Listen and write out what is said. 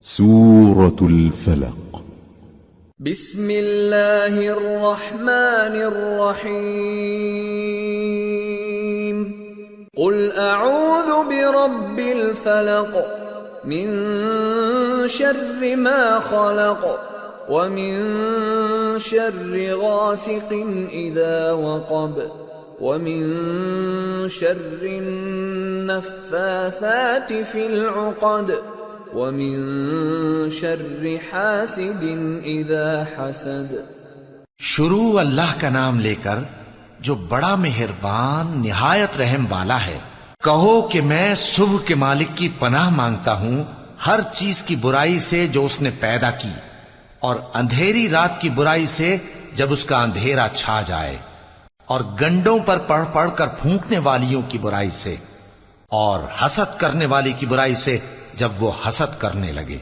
سورة الفلق. بسم الله الرحمن الرحيم. قل أعوذ برب الفلق من شر ما خلق ومن شر غاسق إذا وقب ومن شر النفاثات في العقد ومن شر حاسد اذا حسد. شروع اللہ کا نام لے کر جو بڑا مہربان نہایت رحم والا ہے. کہو کہ میں صبح کے مالک کی پناہ مانگتا ہوں ہر چیز کی برائی سے جو اس نے پیدا کی، اور اندھیری رات کی برائی سے جب اس کا اندھیرا چھا جائے، اور گنڈوں پر پڑھ پڑھ کر پھونکنے والیوں کی برائی سے، اور حسد کرنے والی کی برائی سے جب وہ حسد کرنے لگے.